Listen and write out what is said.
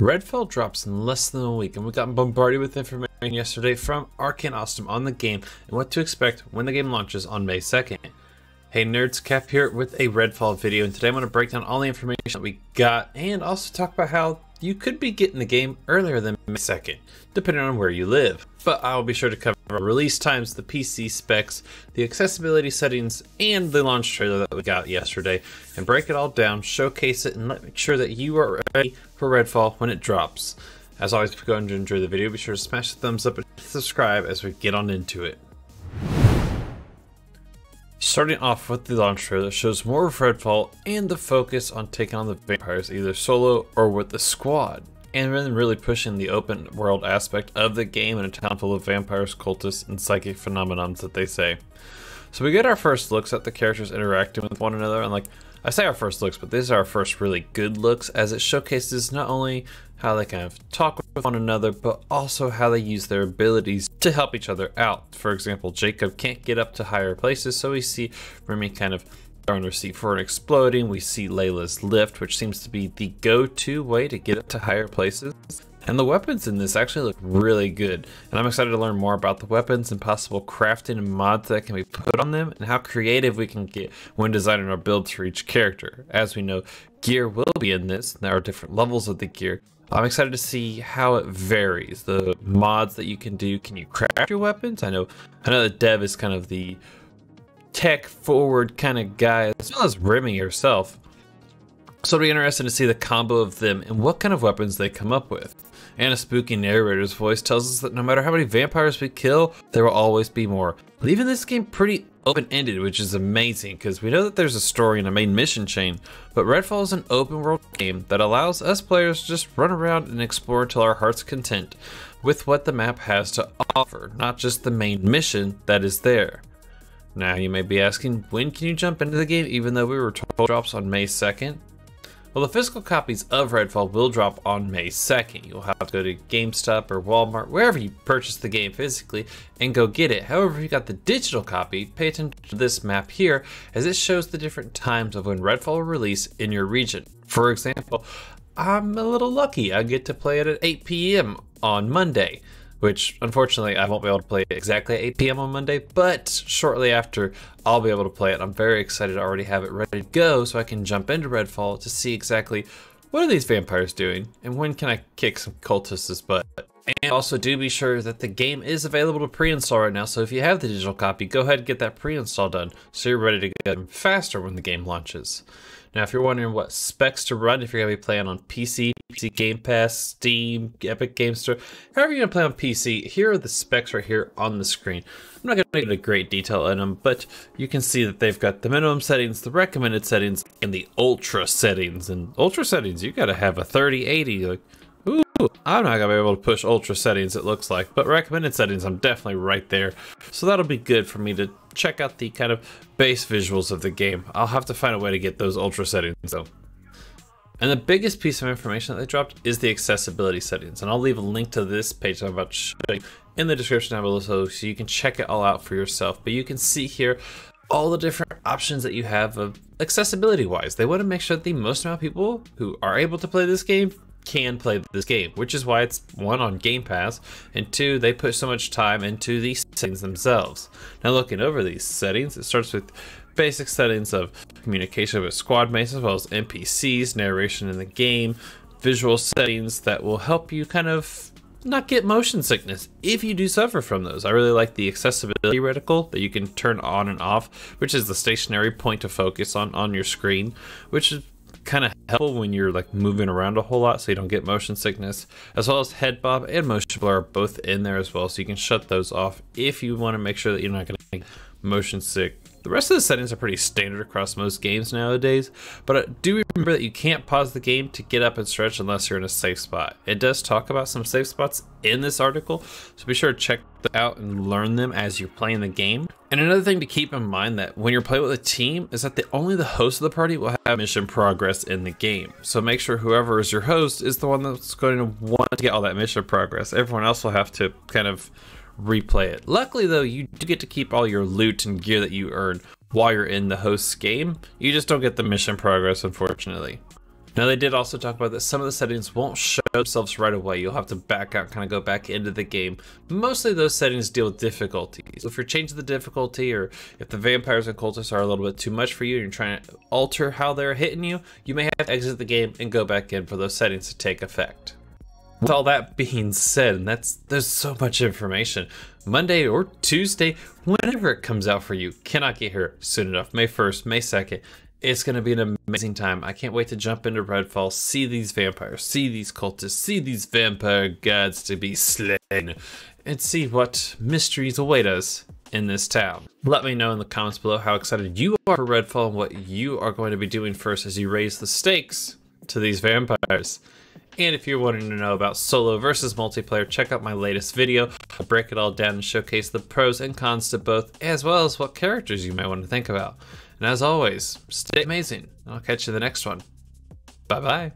Redfall drops in less than a week, and we got bombarded with information yesterday from Arcane Awesome on the game and what to expect when the game launches on May 2nd. Hey nerds, Cap here with a Redfall video, and today I'm going to break down all the information that we got and also talk about how you could be getting the game earlier than May 2nd, depending on where you live. But I'll be sure to cover release times, the PC specs, the accessibility settings, and the launch trailer that we got yesterday, and break it all down, showcase it, and make sure that you are ready for Redfall when it drops. As always, if you're going to enjoy the video, be sure to smash the thumbs up and subscribe as we get on into it. Starting off with the launch trailer that shows more of Redfall and the focus on taking on the vampires either solo or with the squad, and then really pushing the open world aspect of the game in a town full of vampires, cultists, and psychic phenomenons that they say. So we get our first looks at the characters interacting with one another, and I say our first looks, but these are our first really good looks, as it showcases not only how they kind of talk with one another, but also how they use their abilities to help each other out. For example, Jacob can't get up to higher places, so we see Remy kind of throwing her C4 and exploding. We see Layla's lift, which seems to be the go-to way to get up to higher places. And the weapons in this actually look really good, and I'm excited to learn more about the weapons and possible crafting and mods that can be put on them, and how creative we can get when designing our builds for each character. As we know, gear will be in this, and there are different levels of the gear. I'm excited to see how it varies, the mods that you can do. Can you craft your weapons? I know that Dev is kind of the tech forward kind of guy, as well as Remy herself. So it'll be interesting to see the combo of them and what kind of weapons they come up with. And a spooky narrator's voice tells us that no matter how many vampires we kill, there will always be more, leaving this game pretty open-ended, which is amazing because we know that there's a story and a main mission chain, but Redfall is an open world game that allows us players to just run around and explore till our heart's content with what the map has to offer, not just the main mission that is there. Now you may be asking, when can you jump into the game even though we were told it drops on May 2nd? Well, the physical copies of Redfall will drop on May 2nd. You'll have to go to GameStop or Walmart, wherever you purchase the game physically, and go get it. However, if you got the digital copy, pay attention to this map here, as it shows the different times of when Redfall will release in your region. For example, I'm a little lucky. I get to play it at 8 p.m. on Monday, which unfortunately I won't be able to play it exactly at 8 p.m. on Monday, but shortly after I'll be able to play it. I'm very excited to already have it ready to go so I can jump into Redfall to see exactly what are these vampires doing and when can I kick some cultists' butt. And also do be sure that the game is available to pre-install right now, so if you have the digital copy, go ahead and get that pre-install done so you're ready to get faster when the game launches. Now, if you're wondering what specs to run, if you're going to be playing on PC Game Pass, Steam, Epic Game Store, however you're going to play on PC, here are the specs right here on the screen. I'm not going to get into great detail in them, but you can see that they've got the minimum settings, the recommended settings, and the ultra settings. And ultra settings, you got to have a 3080. Like, ooh, I'm not going to be able to push ultra settings, it looks like, but recommended settings, I'm definitely right there. So that'll be good for me to check out the kind of base visuals of the game. I'll have to find a way to get those ultra settings though. And the biggest piece of information that they dropped is the accessibility settings. And I'll leave a link to this page that I'm about to show you in the description down below so you can check it all out for yourself. But you can see here all the different options that you have of accessibility wise. They want to make sure that the most amount of people who are able to play this game can play this game, which is why it's one on Game Pass, and two, they put so much time into these settings themselves. Now looking over these settings, it starts with basic settings of communication with squad mates as well as NPCs, narration in the game, visual settings that will help you kind of not get motion sickness if you do suffer from those. I really like the accessibility reticle that you can turn on and off, which is the stationary point of focus on your screen, which is kind of helpful when you're like moving around a whole lot so you don't get motion sickness, as well as head bob and motion blur are both in there as well, so you can shut those off if you want to make sure that you're not going to get motion sick. The rest of the settings are pretty standard across most games nowadays, but do remember that you can't pause the game to get up and stretch unless you're in a safe spot. It does talk about some safe spots in this article, so be sure to check them out and learn them as you're playing the game. And another thing to keep in mind that when you're playing with a team is that only the host of the party will have mission progress in the game. So make sure whoever is your host is the one that's going to want to get all that mission progress. Everyone else will have to kind of replay it. Luckily though, you do get to keep all your loot and gear that you earn while you're in the host's game. You just don't get the mission progress, unfortunately. Now, they did also talk about that some of the settings won't show themselves right away. You'll have to back out, kind of go back into the game. Mostly those settings deal with difficulty. So if you're changing the difficulty, or if the vampires and cultists are a little bit too much for you and you're trying to alter how they're hitting you, you may have to exit the game and go back in for those settings to take effect. With all that being said, and there's so much information, Monday or Tuesday, whenever it comes out for you, cannot get here soon enough. May 1st, May 2nd. It's going to be an amazing time. I can't wait to jump into Redfall, see these vampires, see these cultists, see these vampire gods to be slain, and see what mysteries await us in this town. Let me know in the comments below how excited you are for Redfall and what you are going to be doing first as you raise the stakes to these vampires. And if you're wanting to know about solo versus multiplayer, check out my latest video. I'll break it all down and showcase the pros and cons to both, as well as what characters you might want to think about. And as always, stay amazing. I'll catch you in the next one. Bye-bye.